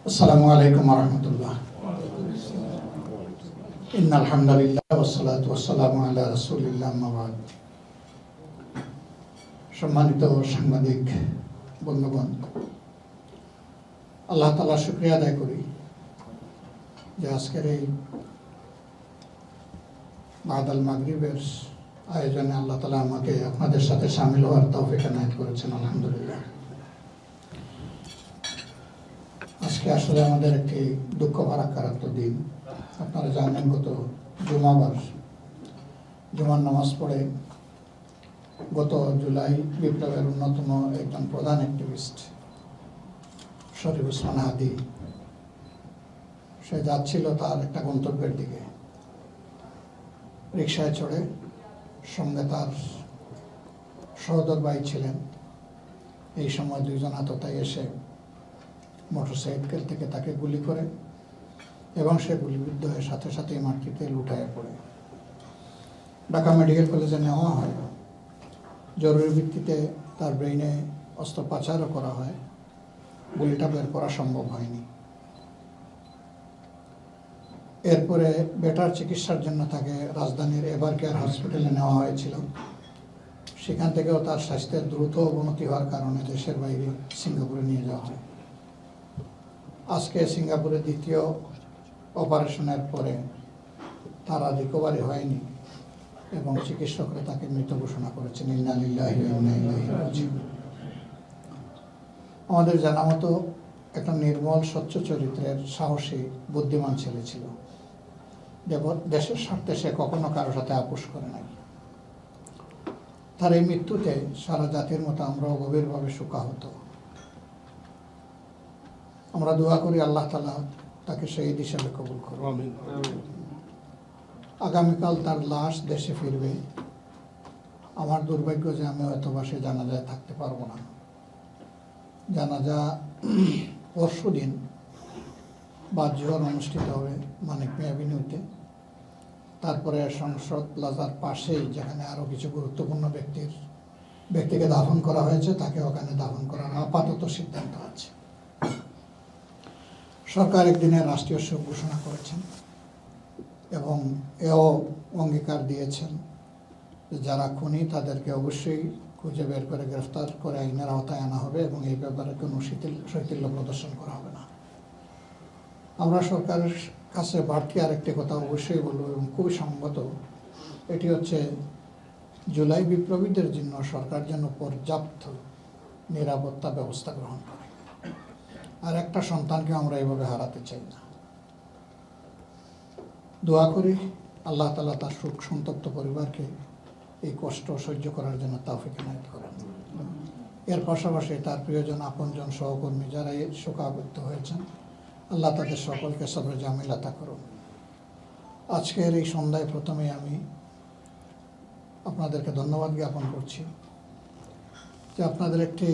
আসসালামু আলাইকুম ওয়া রাহমাতুল্লাহ। ইন্নাল হামদালিল্লাহ ওয়াস সালাতু ওয়াস সালামু আলা রাসূলিল্লাহ আম্মা বা'দ। সম্মানিত সাংবাদিক বন্ধুগণ, আল্লাহ তাআলার শুকরিয়া আদায় করি যে আজকের এই বাদাল মাগরিবের আয়োজনে আল্লাহ তাআলা আমাকে আপনাদের সাথে শামিল হওয়ার তৌফিক এনায়েত করেছেন। আলহামদুলিল্লাহ। আজকে আসলে আমাদের একটি দুঃখ ভারাক্রান্ত দিন। আপনারা জানেন, গত জুমার নামাজ পড়ে গত জুলাই বিপ্লবের অন্যতম একজন প্রধান অ্যাক্টিভিস্ট শরীফ ওসমান হাদি, সে যাচ্ছিল তার একটা গন্তব্যের দিকে। রিকশায় চড়ে সঙ্গে তার সহোদর ভাই ছিলেন। এই সময় দুইজন আততায়ী এসে মোটরসাইকেল থেকে তাকে গুলি করে এবং সে গুলিবিদ্ধ হয়ে সাথে সাথেই মাটিতে লুটাইয়া পড়ে। ঢাকা মেডিকেল কলেজে নেওয়া হয়। জরুরি ভিত্তিতে তার ব্রেইনে অস্ত্রোপচারও করা হয়। গুলিটা বের করা সম্ভব হয়নি। এরপরে বেটার চিকিৎসার জন্য তাকে রাজধানীর এভার কেয়ার হসপিটালে নেওয়া হয়েছিল। সেখান থেকেও তার স্বাস্থ্যের দ্রুত অবনতি হওয়ার কারণে দেশের বাইরে সিঙ্গাপুরে নিয়ে যাওয়া হয়। আজকে সিঙ্গাপুরে দ্বিতীয় অপারেশনের পরে তার আর রিকভারি হয়নি এবং চিকিৎসকরা তাকে মৃত ঘোষণা করেছেন। ইন্না লিল্লাহি ওয়া ইন্না ইলাইহি রাজিউন। আমাদের জানা মতো একটা নির্মল স্বচ্ছ চরিত্রের সাহসী বুদ্ধিমান ছেলে ছিল। দেশের স্বার্থে সে কখনো কারোর সাথে আপোষ করে নাই। তার এই মৃত্যুতে সারা জাতির মতো আমরাও গভীরভাবে শোকাহত। আমরা দোয়া করি আল্লাহ তাআলা তাকে শহীদ হিসেবে কবুল করুন। আগামীকাল তার লাশ দেশে ফিরবে। আমার দুর্ভাগ্য যে আমি হয়তো বা সে জানাজায় থাকতে পারবো না। জানাজা পরশু দিন বাদ-জোহর অনুষ্ঠিত হবে মানিক মিয়া এভিনিউতে। তারপরে সংসদ প্লাজার পাশেই, যেখানে আরও কিছু গুরুত্বপূর্ণ ব্যক্তিকে দাফন করা হয়েছে, তাকে ওখানে দাফন করার আপাতত সিদ্ধান্ত আছে। সরকার একদিনের রাষ্ট্রীয় শোক ঘোষণা করেছেন এবং এও অঙ্গীকার দিয়েছেন যে যারা খুনি তাদেরকে অবশ্যই খুঁজে বের করে গ্রেফতার করে আইনের আওতায় আনা হবে এবং এই ব্যাপারে কোনো শৈথিল্য প্রদর্শন করা হবে না। আমরা সরকারের কাছে বাড়তি আরেকটি কথা অবশ্যই বলব এবং খুবই সংগত, এটি হচ্ছে জুলাই বিপ্লবীদের জন্য সরকার যেন পর্যাপ্ত নিরাপত্তা ব্যবস্থা গ্রহণ করে। আর একটা সন্তানকে আমরা এইভাবে হারাতে চাই না। দোয়া করি আল্লাহ তাআলা তার শোক সন্তপ্ত পরিবারকে এই কষ্ট সহ্য করার জন্য তৌফিক এনায়েত করেন। এর পাশাপাশি তার প্রিয়জন, আপনজন, সহকর্মী যারা এই শোকাবদ্ধ হয়েছেন, আল্লাহ তাদের সকলকে সবরে জামিল আতা করুন। আজকের এই সন্ধ্যায় প্রথমে আমি আপনাদেরকে ধন্যবাদ জ্ঞাপন করছি যে আপনাদের একটি